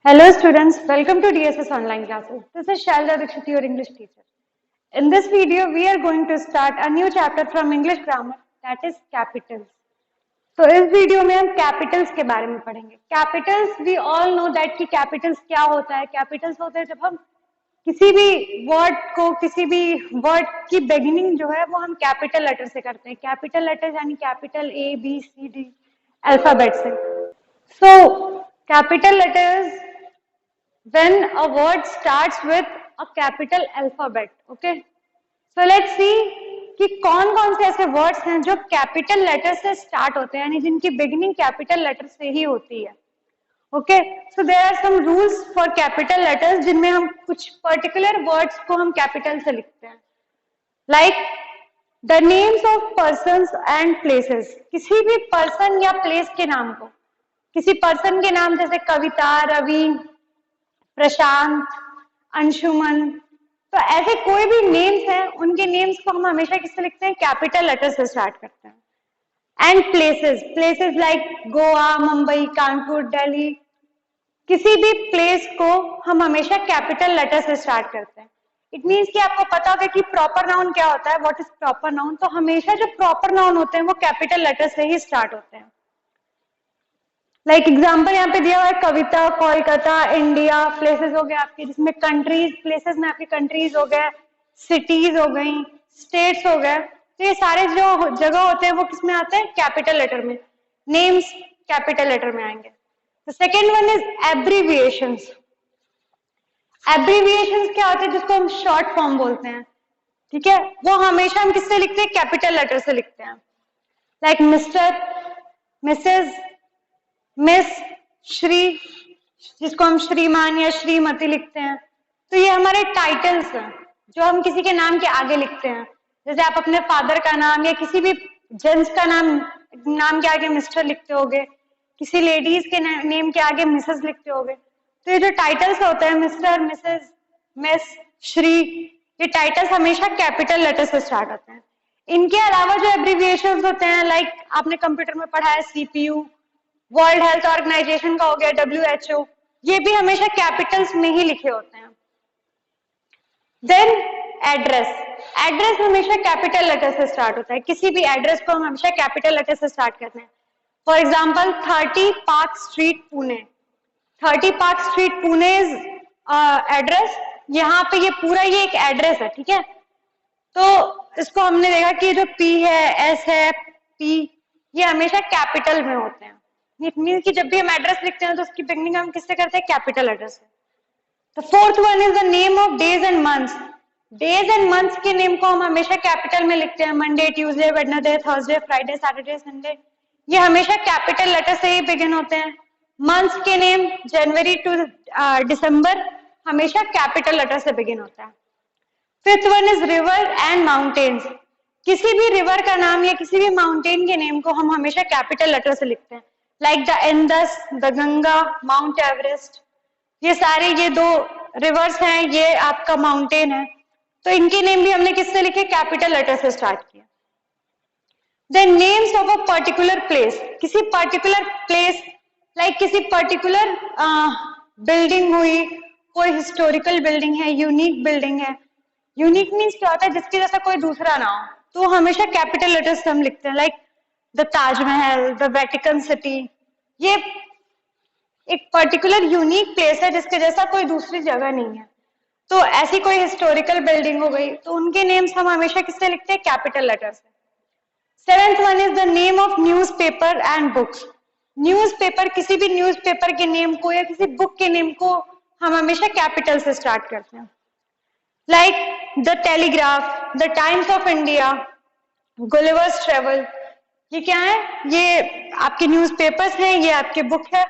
Hello students, welcome to DSS online classes. This is Shalda Dikshit, your English teacher. In this video, we are going to start a new chapter from English grammar, that is capitals. तो इस video में हम Capitals के बारे में पढ़ेंगे. Capitals we all know that कि capitals क्या होता है. कैपिटल्स होते हैं जब हम किसी भी वर्ड को, किसी भी वर्ड की बिगिनिंग जो है वो हम कैपिटल लेटर से करते हैं. कैपिटल लेटर यानी capital A, B, C, D alphabet से. So capital letters when a word starts with a capital alphabet. Okay, so let's see कि कौन कौन से ऐसे वर्ड्स हैं जो कैपिटल लेटर से स्टार्ट होते हैं, यानी जिनकी बिगिनिंग कैपिटल लेटर से ही होती है. Okay, so there are some rules for capital letters जिनमें हम कुछ पर्टिकुलर वर्ड्स को हम कैपिटल से लिखते हैं. Like the names of persons and places. किसी भी पर्सन या प्लेस के नाम को, किसी पर्सन के नाम जैसे कविता, रवि, प्रशांत, अंशुमन, तो ऐसे कोई भी नेम्स हैं, उनके नेम्स को हम हमेशा किससे लिखते हैं? कैपिटल लेटर से स्टार्ट करते हैं. And places, places like Goa, Mumbai, Kanpur, Delhi, किसी भी प्लेस को हम हमेशा कैपिटल लेटर से स्टार्ट करते हैं. इट मीन्स कि आपको पता होगा कि प्रॉपर नाउन क्या होता है, व्हाट इज प्रॉपर नाउन. तो हमेशा जो प्रॉपर नाउन होते हैं वो कैपिटल लेटर से ही स्टार्ट होते हैं. लाइक एग्जाम्पल यहाँ पे दिया हुआ है, कविता, कोलकाता, इंडिया. प्लेसेस हो गए आपके जिसमें कंट्रीज, प्लेसेस में आपकी कंट्रीज हो गए, सिटीज हो गई, स्टेट्स हो गए. तो ये सारे जो जगह होते हैं वो किस में आते हैं? कैपिटल लेटर में. नेम्स कैपिटल लेटर में आएंगे. The second one is abbreviations. Abbreviations क्या होते हैं? जिसको हम शॉर्ट फॉर्म बोलते हैं. ठीक है, वो हमेशा हम किससे लिखते हैं? कैपिटल लेटर से लिखते हैं. Like mister, Mrs, miss, Shri, जिसको हम श्रीमान या श्रीमती लिखते हैं. तो ये हमारे टाइटल्स हैं जो हम किसी के नाम के आगे लिखते हैं. जैसे आप अपने फादर का नाम या किसी भी जेंट्स का नाम के आगे मिस्टर लिखते होगे, किसी लेडीज के नेम के आगे मिसेस लिखते होगे. तो ये जो टाइटल्स होते हैं, मिस्टर, मिसेस, मिस, श्री, ये टाइटल्स हमेशा कैपिटल लेटर से स्टार्ट होते हैं. इनके अलावा जो एब्रीविएशंस होते हैं, लाइक आपने कंप्यूटर में पढ़ा है CPU, वर्ल्ड हेल्थ ऑर्गेनाइजेशन का हो गया WHO, ये भी हमेशा कैपिटल्स में ही लिखे होते हैं. Then address. एड्रेस हमेशा कैपिटल लेटर से स्टार्ट होता है. किसी भी एड्रेस को हम हमेशा कैपिटल लेटर से स्टार्ट करते हैं. For example 30 park street Pune. 30 park street Pune is address. यहाँ पे ये पूरा ये एक एड्रेस है. ठीक है, तो इसको हमने देखा कि जो P है, S है, P, ये हमेशा कैपिटल में होते हैं. इट मीन्स कि जब भी हम एड्रेस लिखते हैं तो उसकी बिगनिंग हम किससे करते हैं? कैपिटल लेटर से. The fourth one is the name of days and months. Days and months के नेम को हम हमेशा कैपिटल में लिखते हैं. Monday, Tuesday, Wednesday, Thursday, Friday, Saturday, Sunday, ये हमेशा कैपिटल लेटर से ही बिगिन होते हैं. मंथ्स के नेम जनवरी टू दिसंबर हमेशा कैपिटल लेटर से बिगिन होता है. Fifth one is river and mountains. किसी भी रिवर का नाम या किसी भी माउंटेन के नेम को हम हमेशा कैपिटल लेटर से लिखते हैं. Like the Indus, the Ganga, mount Everest, ये सारे ये दो रिवर्स हैं, ये आपका माउंटेन है. तो इनके नेम भी हमने किससे लिखे? कैपिटल लेटर से स्टार्ट किया. Then names of a particular place. किसी पर्टिकुलर प्लेस, लाइक किसी पर्टिकुलर बिल्डिंग हुई, कोई हिस्टोरिकल बिल्डिंग है, यूनिक बिल्डिंग है. यूनिक मीन्स क्या होता है? जिसके जैसा कोई दूसरा ना हो. तो हमेशा कैपिटल लेटर से हम लिखते हैं. Like the Taj Mahal, the Vatican city, ये एक पर्टिकुलर यूनिक प्लेस है जिसके जैसा कोई दूसरी जगह नहीं है. तो ऐसी कोई हिस्टोरिकल बिल्डिंग हो गई, तो उनके नेम्स हम हमेशा किससे लिखते हैं? कैपिटल लेटर से. Seventh one is the name of newspaper and books. Newspaper, किसी भी न्यूज़पेपर के नेम को या किसी बुक के नेम को हम हमेशा कैपिटल से स्टार्ट करते हैं. Like the telegraph, the times of India, Gulliver's travel, ये क्या है? ये आपके न्यूज़पेपर्स हैं, ये आपके बुक है.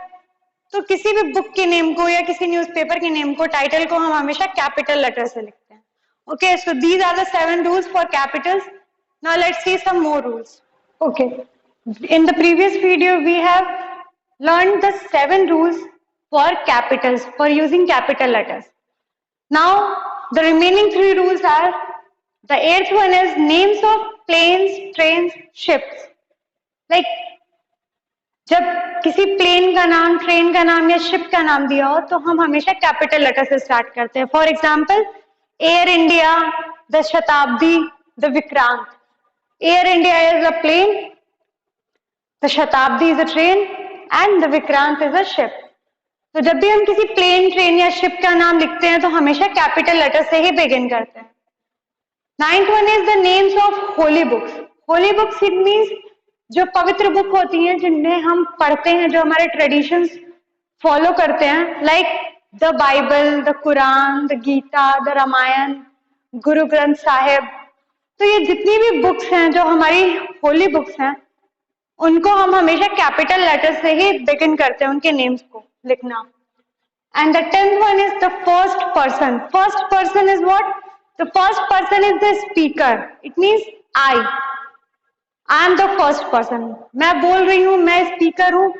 तो किसी भी बुक के नेम को या किसी न्यूज़पेपर के नेम को, टाइटल को हम हमेशा कैपिटल लेटर से लिखते हैं. Okay, so these are the 7 rules for capitals. Now let's see some more rules. Okay, in the previous video we have learned the 7 rules for capitals, for using capital letters. Now the remaining 3 rules are, the 8th one is names of planes, trains, ships. Like जब किसी plane का नाम, train का नाम या ship का नाम दिया हो तो हम हमेशा कैपिटल लेटर से स्टार्ट करते हैं. For example air India, the Shatabdi, the Vikrant. Air India is a plane, the Shatabdi is a train and the Vikrant is a ship. तो जब भी हम किसी प्लेन, ट्रेन या शिप का नाम लिखते हैं तो हमेशा कैपिटल लेटर से ही बिगिन करते हैं. 9th one is the names of holy books. Holy books it means जो पवित्र बुक होती हैं जिन्हें हम पढ़ते हैं, जो हमारे ट्रेडिशंस फॉलो करते हैं, like the Bible, the Quran, the Gita, the Ramayana, Guru Granth Sahib. तो ये जितनी भी बुक्स हैं जो हमारी होली बुक्स हैं, उनको हम हमेशा कैपिटल लेटर से ही बिगिन करते हैं, उनके नेम्स को लिखना. And the 10th one is the first person. First person is what? The first person is the speaker. It means I am the first person. मैं बोल रही हूँ, मैं स्पीकर हूँ,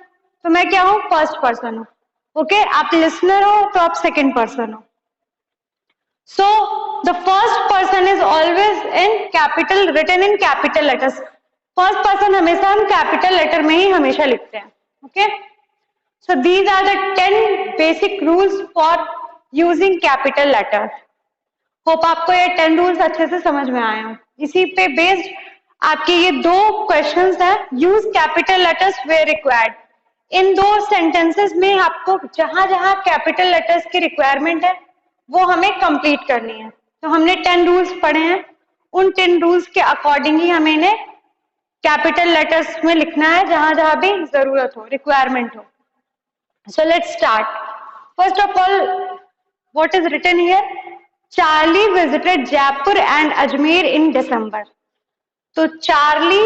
तो मैं क्या हूँ? फर्स्ट पर्सन हूँ. ओके, आप लिसनर हो तो आप सेकेंड पर्सन हो. So the first person is always in capital, written in capital letters. First person हमेशा हम कैपिटल लेटर में ही हमेशा लिखते हैं. Okay, so these are the 10 basic rules for using capital letter. Hope आपको ये 10 रूल्स अच्छे से समझ में आए हों. इसी पे बेस्ड आपके ये 2 क्वेश्चंस हैं. Use capital letters where required. इन 2 सेंटेंसेस में आपको जहां जहां कैपिटल लेटर्स की रिक्वायरमेंट है वो हमें कंप्लीट करनी है. तो हमने 10 रूल्स पढ़े हैं, उन 10 रूल्स के अकॉर्डिंग ही हमें इन्हें कैपिटल लेटर्स में लिखना है जहां जहां भी जरूरत हो, रिक्वायरमेंट हो. So let's start. First of all, what is written here? Charlie visited Jaipur and Ajmer in December. तो चार्ली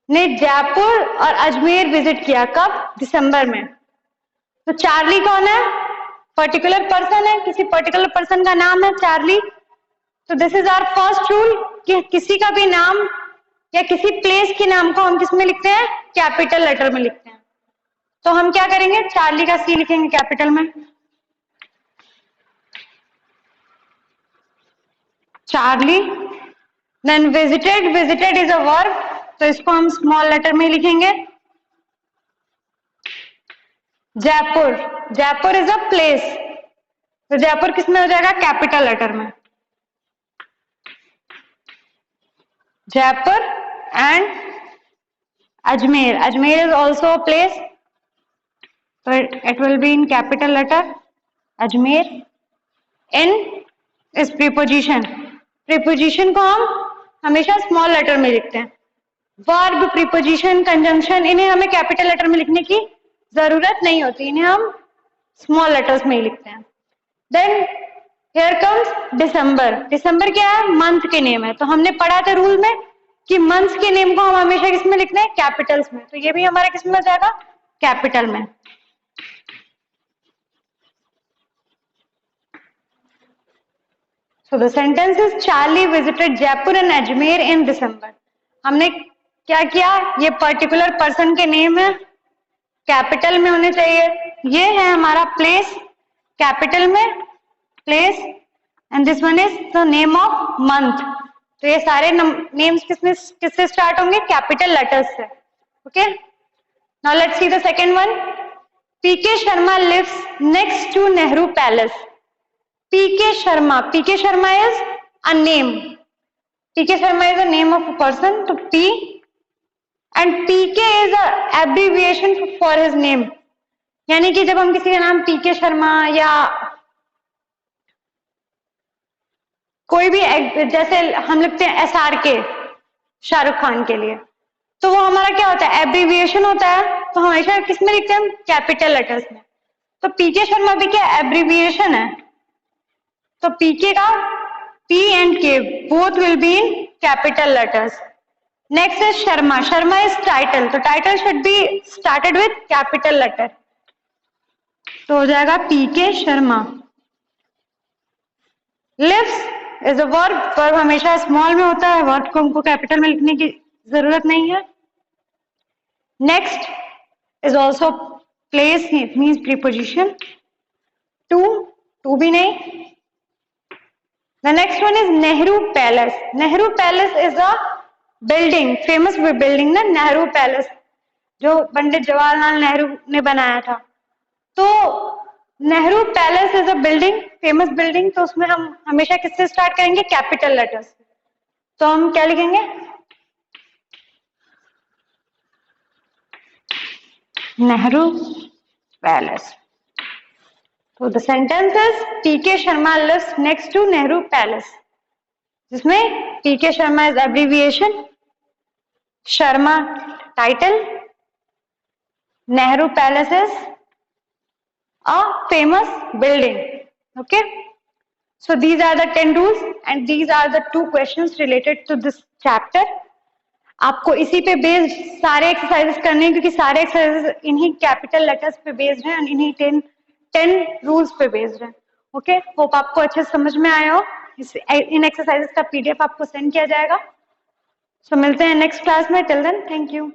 ने जयपुर और अजमेर विजिट किया. कब? दिसंबर में. तो चार्ली कौन है? पर्टिकुलर पर्सन है, किसी पर्टिकुलर पर्सन का नाम है चार्ली. तो this is our first rule कि किसी का भी नाम या किसी प्लेस के नाम को हम किस में लिखते हैं? कैपिटल लेटर में लिखते हैं. तो हम क्या करेंगे? चार्ली का सी लिखेंगे कैपिटल में. Charlie. Then visited, visited is a verb, तो इसको हम स्मॉल लेटर में लिखेंगे. Jaipur, Jaipur is a place, तो जयपुर किस में हो जाएगा? कैपिटल लेटर में. Jaipur. And Ajmer, Ajmer is also a place, तो it will be in capital letter. Ajmer. In is preposition. Preposition को हम हमेशा स्मॉल लेटर में लिखते हैं. वर्ब, प्रीपोजिशन, कंजंक्शन, इन्हें हमें कैपिटल लेटर में लिखने की जरूरत नहीं होती, इन्हें हम स्मॉल लेटर्स में ही लिखते हैं. देन हियर कम्स दिसंबर. दिसंबर क्या है? मंथ के नेम है. तो हमने पढ़ा था रूल में कि मंथ्स के नेम को हम हमेशा किस में लिखते हैं? कैपिटल्स में. तो ये भी हमारा किस में हो जाएगा? कैपिटल में. So the sentence is Charlie visited Jaipur and Ajmer in December. हमने क्या किया? ये पर्टिकुलर पर्सन के नेम है, कैपिटल में होने चाहिए. ये है हमारा प्लेस, कैपिटल में place. And this one is the name of month. तो ये सारे नेम्स किससे स्टार्ट होंगे? कैपिटल लेटर्स से. Okay, now let's see the second one. PK Sharma lives next to Nehru Palace. PK Sharma, PK Sharma is a name. PK Sharma is a name of a person. तो P and PK is a abbreviation for his name. यानी कि जब हम किसी का नाम पीके शर्मा या कोई भी, जैसे हम लिखते हैं SRK शाहरुख खान के लिए, तो वो हमारा क्या होता है? एब्रिविएशन होता है. तो हमेशा किस में लिखते हैं हम? कैपिटल लेटर्स में. तो पीके शर्मा भी क्या एब्रिविएशन है. तो पीके का P and K both will be in capital letters. Next is Sharma. Sharma is title. तो title should be started with capital letter. तो हो जाएगा PK Sharma. Lives is a verb. verb हमेशा स्मॉल में होता है, वर्ब को हमको कैपिटल में लिखने की जरूरत नहीं है. Next is also place. It means preposition. To भी नहीं. The next one is Nehru Palace. Nehru Palace is a building, famous building, na Nehru Palace. जो पंडित जवाहरलाल नेहरू ने बनाया था। तो Nehru palace is a building, famous building, तो उसमें हम हमेशा किससे स्टार्ट करेंगे? कैपिटल लेटर से। तो हम क्या लिखेंगे? नेहरू पैलेस। तो the sentence is TK Sharma lives next to Nehru Palace, जिसमें TK Sharma is abbreviation, Sharma title, Nehru Palace is a famous building. Okay. So these are the 10 rules and these are the 2 questions related to this chapter. आपको इसी पे based सारे exercises करने हैं, क्योंकि सारे exercises इन्हीं कैपिटल लेटर्स पे बेस्ड हैं और इन्हीं 10 रूल्स पे बेस्ड हैं. ओके, होप आपको अच्छे से समझ में आया हो. इन एक्सरसाइजेस का PDF आपको सेंड किया जाएगा. सो मिलते हैं नेक्स्ट क्लास में. Till then thank you.